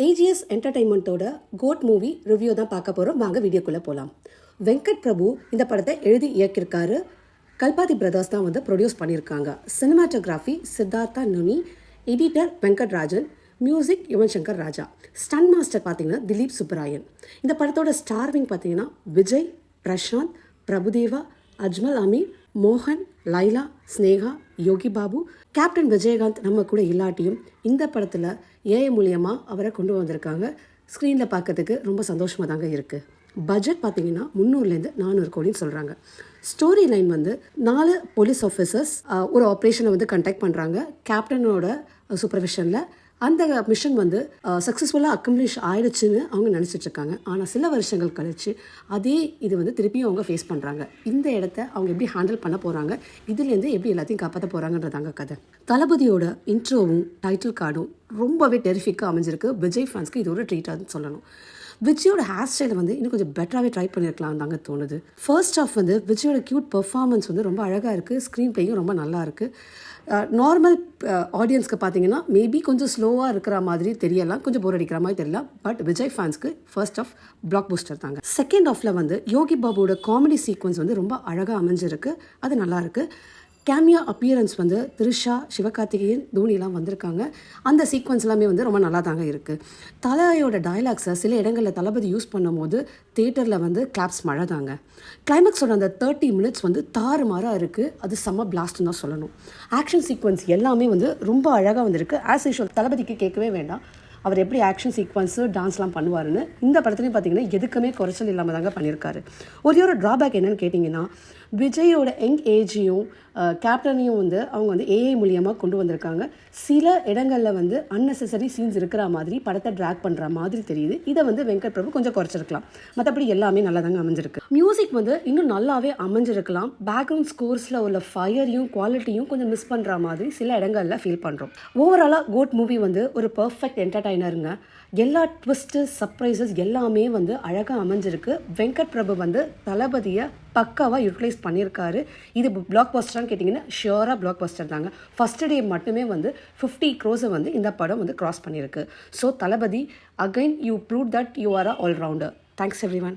AGS என்டர்டைன்மெண்ட்டோட code movie review தான் பார்க்க போகிறோம். வாங்க வீடியோக்குள்ளே போகலாம். வெங்கட் பிரபு இந்த படத்தை எழுதி இயக்கியிருக்காரு. கல்பாதி பிரதர்ஸ் தான் வந்து ப்ரொடியூஸ் பண்ணியிருக்காங்க. சினிமாட்டோகிராஃபி சித்தார்த்தா நுனி, editor Venkat Rajan, music Yuvan Shankar Raja, stun master பார்த்தீங்கன்னா திலீப் சுப்பராயன். இந்த படத்தோட ஸ்டார்விங் பார்த்தீங்கன்னா விஜய், பிரசாந்த், பிரபுதேவா, அஜ்மல் அமீர், மோகன், லைலா, ஸ்னேகா, யோகி பாபு. கேப்டன் விஜயகாந்த் நம்ம கூட இல்லாட்டியும் இந்த படத்தில் ஏஐ மூலியமாக அவரை கொண்டு வந்திருக்காங்க. ஸ்க்ரீனில் பார்க்கறதுக்கு ரொம்ப சந்தோஷமாக தாங்க இருக்குது. பட்ஜெட் பார்த்தீங்கன்னா 300 to 400 கோடின்னு சொல்கிறாங்க. ஸ்டோரி லைன் வந்து 4 போலீஸ் ஆஃபீஸர்ஸ் ஒரு ஆப்ரேஷனை வந்து கண்டக்ட் பண்ணுறாங்க. கேப்டனோட சூப்பர்விஷனில் அந்த மிஷன் வந்து சக்ஸஸ்ஃபுல்லாக அக்கம்ப்ளிஷ் ஆயிடுச்சுன்னு அவங்க நினச்சிட்டு இருக்காங்க. ஆனால் சில வருஷங்கள் கழிச்சு அதே இது வந்து திருப்பியும் அவங்க ஃபேஸ் பண்ணுறாங்க. இந்த இடத்த அவங்க எப்படி ஹேண்டில் பண்ண போகிறாங்க, இதுலேருந்து எப்படி எல்லாத்தையும் காப்பாற்ற போகிறாங்கன்றதாங்க கதை. தளபதியோட இன்ட்ரோவும் டைட்டில் கார்டும் ரொம்பவே டெரிஃபிக்காக அமைஞ்சிருக்கு. விஜய் ஃபேன்ஸ்க்கு இது ஒரு ட்ரீட்டாக சொல்லணும். விஜயோட ஹேர் ஸ்டைலை வந்து இன்னும் கொஞ்சம் பெட்டராகவே ட்ரை பண்ணியிருக்கலாம் தாங்க தோணுது. ஃபர்ஸ்ட் ஆஃப் வந்து விஜயோட க்யூட் பெர்ஃபார்மன்ஸ் வந்து ரொம்ப அழகாக இருக்குது. ஸ்க்ரீன் பிளேயும் ரொம்ப நல்லா இருக்குது. நார்மல் ஆடியன்ஸ்க்கு பார்த்தீங்கன்னா மேபி கொஞ்சம் ஸ்லோவாக இருக்கிற மாதிரி தெரியலாம், கொஞ்சம் போர் அடிக்கிற மாதிரி தெரியலாம். பட் விஜய் ஃபேன்ஸ்க்கு ஃபர்ஸ்ட் ஆஃப் பிளாக் பூஸ்டர் தாங்க. செகண்ட் ஆஃபில் வந்து யோகி பாபுவோட காமெடி சீக்வன்ஸ் வந்து ரொம்ப அழகாக அமைஞ்சிருக்கு. அது நல்லாயிருக்கு. கேமியா அப்பியரன்ஸ் வந்து த்ரிஷா, சிவகார்த்திகேயன், தோனிலாம் வந்திருக்காங்க. அந்த சீக்வன்ஸ் எல்லாமே வந்து ரொம்ப நல்லா தாங்க இருக்குது. தலையோட டைலாக்ஸை சில இடங்களில் தளபதி யூஸ் பண்ணும் போது தேட்டரில் வந்து கிளாப்ஸ் மழை தாங்க. கிளைமேக்ஸோட அந்த 30 minutes வந்து தாறுமாறாக இருக்குது. அது செம்ம பிளாஸ்ட்னு தான் சொல்லணும். ஆக்ஷன் சீக்வன்ஸ் எல்லாமே வந்து ரொம்ப அழகாக வந்திருக்கு. ஆஸ் யூஷுவல் தளபதிக்கு கேட்கவே வேண்டாம், அவர் எப்படி ஆக்ஷன் சீக்வன்ஸு டான்ஸ்லாம் பண்ணுவாருன்னு. இந்த படத்துலையும் பார்த்தீங்கன்னா எதுக்குமே குறைச்சல் இல்லாமல் தாங்க பண்ணியிருக்காரு. ஒரு ட்ராபேக் என்னென்னு கேட்டிங்கன்னா, விஜயோட யங் ஏஜையும் கேப்டனையும் வந்து அவங்க வந்து ஏஐ மூலியமாக கொண்டு வந்திருக்காங்க. சில இடங்களில் வந்து அன்னெசரி சீன்ஸ் இருக்கிற மாதிரி படத்தை ட்ராக் பண்ணுற மாதிரி தெரியுது. இதை வந்து வெங்கட் பிரபு கொஞ்சம் குறைச்சிருக்கலாம். மற்றபடி எல்லாமே நல்லா தாங்க அமைஞ்சிருக்கு. மியூசிக் வந்து இன்னும் நல்லாவே அமைஞ்சிருக்கலாம். பேக்ரவுண்ட் ஸ்கோர்ஸில் உள்ள ஃபயரையும் குவாலிட்டியும் கொஞ்சம் மிஸ் பண்ணுற மாதிரி சில இடங்களில் ஃபீல் பண்ணுறோம். ஓவராலாக கோட் மூவி வந்து ஒரு பர்ஃபெக்ட் என்டர்டைனருங்க. எல்லா ட்விஸ்ட்டு சர்ப்ரைசஸ் எல்லாமே வந்து அழகாக அமைஞ்சிருக்கு. வெங்கட் பிரபு வந்து தளபதியை பக்காவாக யூட்டிலைஸ் பண்ணியிருக்காரு. இது பிளாக் பஸ்டரான்னு கேட்டிங்கன்னா ஷியோராக பிளாக் பஸ்டர் தாங்க. ஃபஸ்ட் டே மட்டுமே வந்து 50 crores வந்து இந்த படம் வந்து கிராஸ் பண்ணியிருக்கு. So Thalapathy again you prove that you are a all rounder. Thanks every one.